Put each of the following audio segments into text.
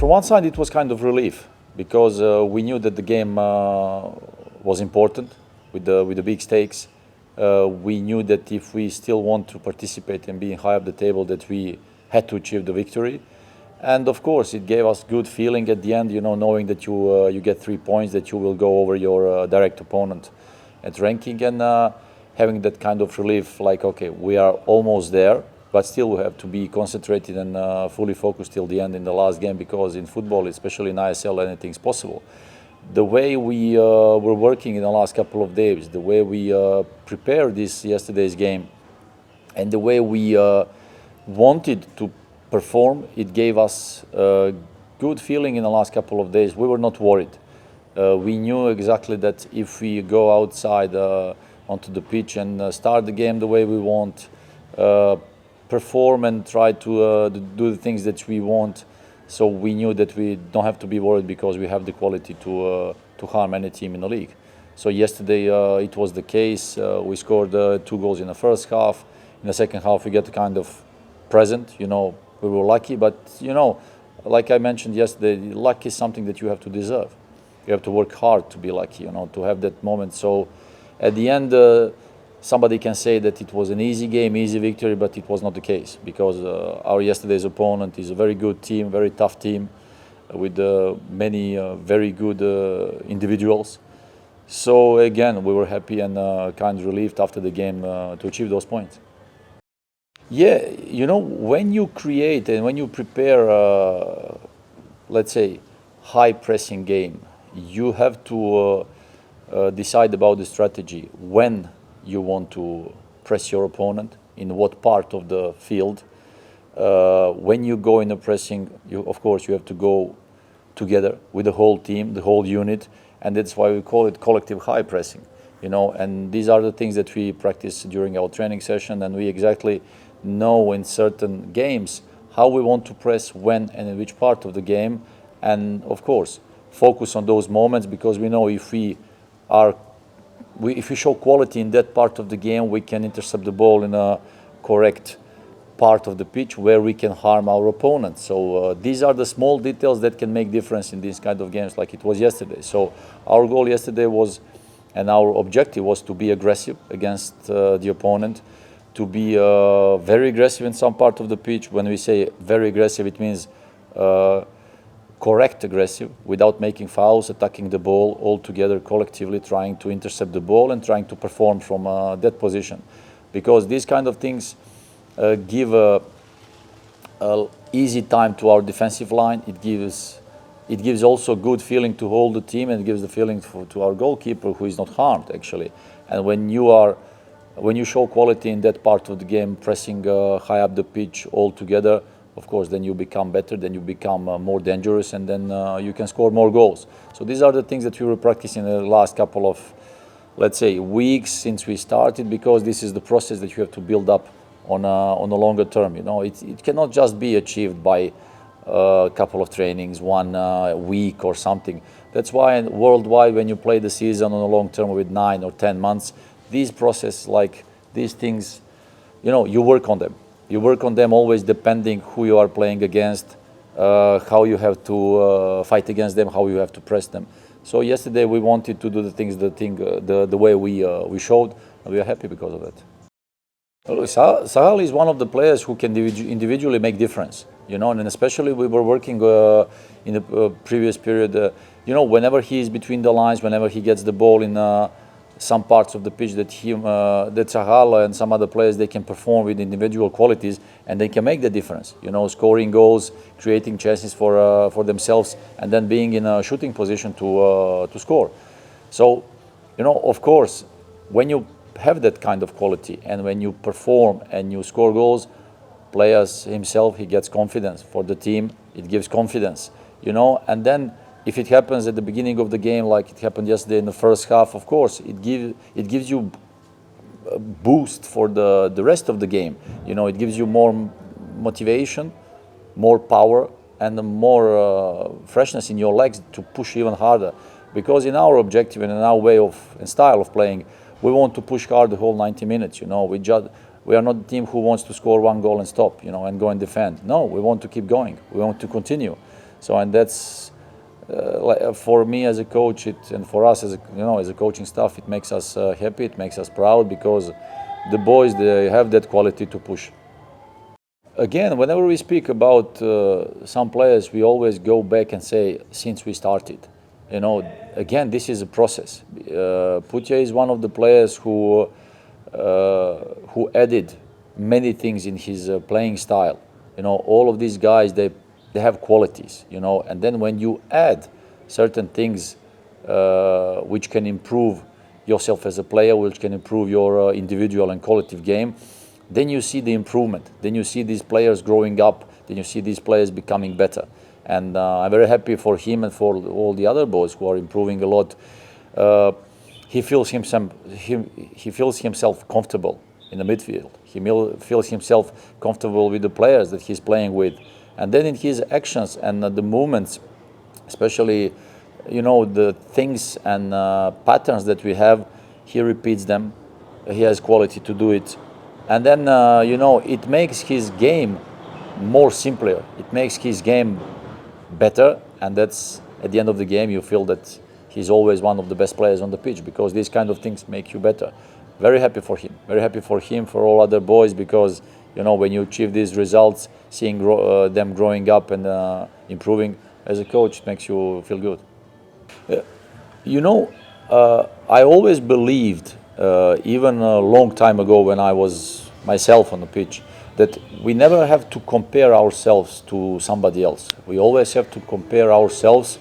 from one side, it was kind of relief because we knew that the game was important with the big stakes. We knew that if we still want to participate and be high up the table, that we had to achieve the victory. And of course, it gave us good feeling at the end, knowing that you get 3 points, that you will go over your direct opponent at ranking, and having that kind of relief, like, okay, we are almost there, but still we have to be concentrated and fully focused till the end in the last game, because in football, especially in ISL, anything's possible. The way we were working in the last couple of days, the way we prepared yesterday's game, and the way we wanted to perform, it gave us a good feeling in the last couple of days. We were not worried. We knew exactly that if we go outside onto the pitch and start the game the way we want, perform and try to do the things that we want, so we knew that we don't have to be worried because we have the quality to harm any team in the league. So yesterday it was the case. We scored 2 goals in the first half. In the second half we get kind of present. We were lucky, but like I mentioned yesterday, luck is something that you have to deserve. You have to work hard to be lucky, to have that moment. So at the end, somebody can say that it was an easy game, easy victory, but it was not the case, because our yesterday's opponent is a very good team, very tough team, with many very good individuals. So again, we were happy and kind of relieved after the game to achieve those points. Yeah, when you create and when you prepare, let's say, high pressing game, you have to decide about the strategy, when you want to press your opponent, in what part of the field. When you go in a pressing, of course, you have to go together with the whole team, the whole unit, and that's why we call it collective high pressing. And these are the things that we practice during our training session, and we exactly know in certain games how we want to press, when and in which part of the game, and of course focus on those moments, because we know if we show quality in that part of the game, we can intercept the ball in a correct part of the pitch where we can harm our opponent. So these are the small details that can make difference in these kind of games, like it was yesterday. So our goal yesterday was, and our objective was, to be aggressive against the opponent, to be very aggressive in some part of the pitch. When we say very aggressive, it means correct aggressive, without making fouls, attacking the ball all together collectively, trying to intercept the ball and trying to perform from that position. Because these kind of things give a easy time to our defensive line. It gives also good feeling to hold the team, and it gives the feeling to our goalkeeper, who is not harmed actually. And when you show quality in that part of the game, pressing high up the pitch all together, of course, then you become better, then you become more dangerous, and then you can score more goals. So these are the things that we were practicing in the last couple of, let's say, weeks since we started, because this is the process that you have to build up on a longer term. It cannot just be achieved by a couple of trainings, 1 week or something. That's why worldwide, when you play the season on a long term with 9 or 10 months, these processes, like these things, you work on them. You work on them always depending who you are playing against, how you have to fight against them, how you have to press them. So yesterday we wanted to do the things, the way we showed, and we are happy because of that. Sahal is one of the players who can individually make difference, and especially we were working in the previous period. Whenever he is between the lines, whenever he gets the ball in some parts of the pitch, that Sahal and some other players, they can perform with individual qualities, and they can make the difference. Scoring goals, creating chances for themselves, and then being in a shooting position to score. So, of course, when you have that kind of quality, and when you perform and you score goals, players himself, he gets confidence. For the team, it gives confidence. And then, if it happens at the beginning of the game, like it happened yesterday in the first half, of course, it gives you a boost for the rest of the game. It gives you more motivation, more power, and more freshness in your legs to push even harder. Because in our objective and in our way and style of playing, we want to push hard the whole 90 minutes. We are not a team who wants to score 1 goal and stop, and go and defend. No, we want to keep going. We want to continue. So, and that's for me as a coach, and for us as as a coaching staff, it makes us happy. It makes us proud because the boys, they have that quality to push. Again, whenever we speak about some players, we always go back and say, since we started. Again, this is a process. Putja is one of the players who added many things in his playing style. All of these guys, they have qualities, and then when you add certain things which can improve yourself as a player, which can improve your individual and collective game, then you see the improvement. Then you see these players growing up. Then you see these players becoming better. And I'm very happy for him and for all the other boys who are improving a lot. He feels himself comfortable in the midfield. He feels himself comfortable with the players that he's playing with. And then in his actions and the movements, especially, the things and patterns that we have, he repeats them. He has quality to do it. And then, it makes his game more simpler. It makes his game better. And that's, at the end of the game, you feel that he's always one of the best players on the pitch because these kind of things make you better. Very happy for him. Very happy for him, for all other boys, because, when you achieve these results, seeing them growing up and improving as a coach, it makes you feel good. I always believed, even a long time ago when I was myself on the pitch, that we never have to compare ourselves to somebody else. We always have to compare ourselves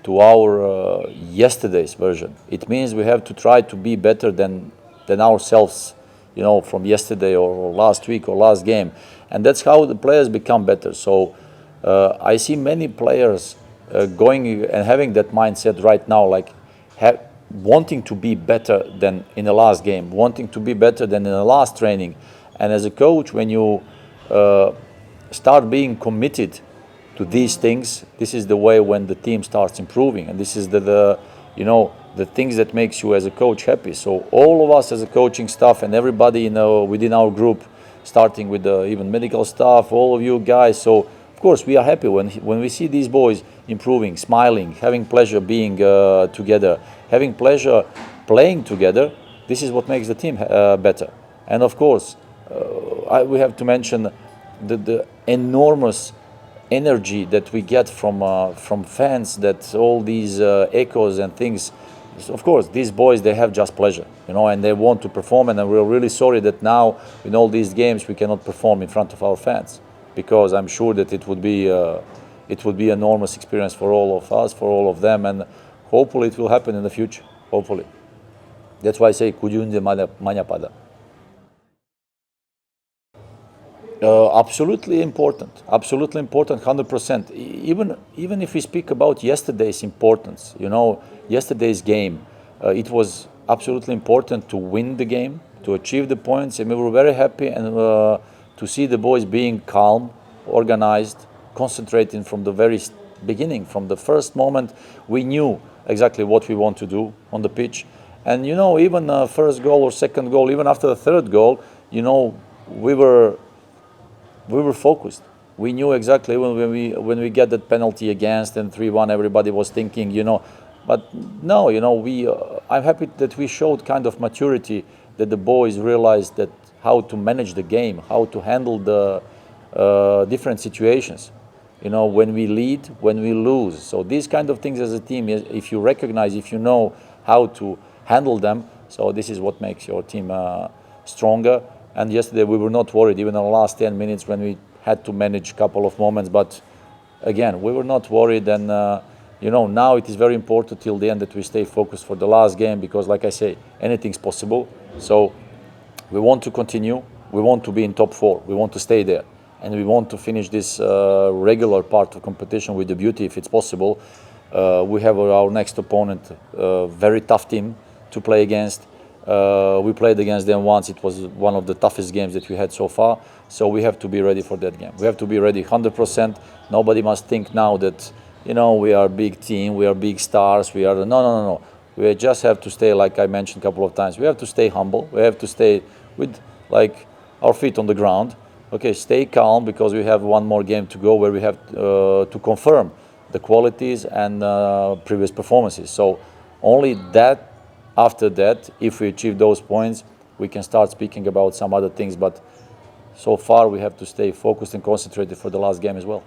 to our yesterday's version. It means we have to try to be better than ourselves, from yesterday or last week or last game. And that's how the players become better. So I see many players going and having that mindset right now, like wanting to be better than in the last game, wanting to be better than in the last training. And as a coach, when you start being committed to these things, this is the way when the team starts improving. And this is the things that makes you as a coach happy. So all of us as a coaching staff and everybody within our group, starting with even medical staff, all of you guys. So of course we are happy when we see these boys improving, smiling, having pleasure being together, having pleasure playing together. This is what makes the team better. And of course, we have to mention the enormous energy that we get from fans, that all these echoes and things. Of course, these boys, they have just pleasure, and they want to perform. And we're really sorry that now in all these games we cannot perform in front of our fans, because I'm sure that it would be enormous experience for all of us, for all of them, and hopefully it will happen in the future. Hopefully, that's why I say kujunde manja pada. Absolutely important, 100%. Even if we speak about yesterday's importance, yesterday's game, it was absolutely important to win the game, to achieve the points, and we were very happy and to see the boys being calm, organized, concentrating from the very beginning, from the first moment. We knew exactly what we want to do on the pitch, and even first goal or second goal, even after the third goal, we were focused. We knew exactly when we get that penalty against and 3-1, everybody was thinking, but no, I'm happy that we showed kind of maturity, that the boys realized that how to manage the game, how to handle the different situations, when we lead, when we lose. So these kind of things as a team, if you recognize, if you know how to handle them, so this is what makes your team stronger. And yesterday we were not worried, even in the last 10 minutes when we had to manage a couple of moments. But again, we were not worried. And, now it is very important till the end that we stay focused for the last game, because, like I say, anything's possible. So we want to continue. We want to be in top 4. We want to stay there. And we want to finish this regular part of competition with the beauty, if it's possible. We have our next opponent, a very tough team to play against. We played against them once. It was one of the toughest games that we had so far. So we have to be ready for that game. We have to be ready 100%. Nobody must think now that, we are a big team, we are big stars, we are... No. We just have to stay, like I mentioned a couple of times, we have to stay humble. We have to stay with, our feet on the ground. Okay, stay calm, because we have one more game to go where we have to confirm the qualities and previous performances. So only that, after that, if we achieve those points, we can start speaking about some other things. But so far, we have to stay focused and concentrated for the last game as well.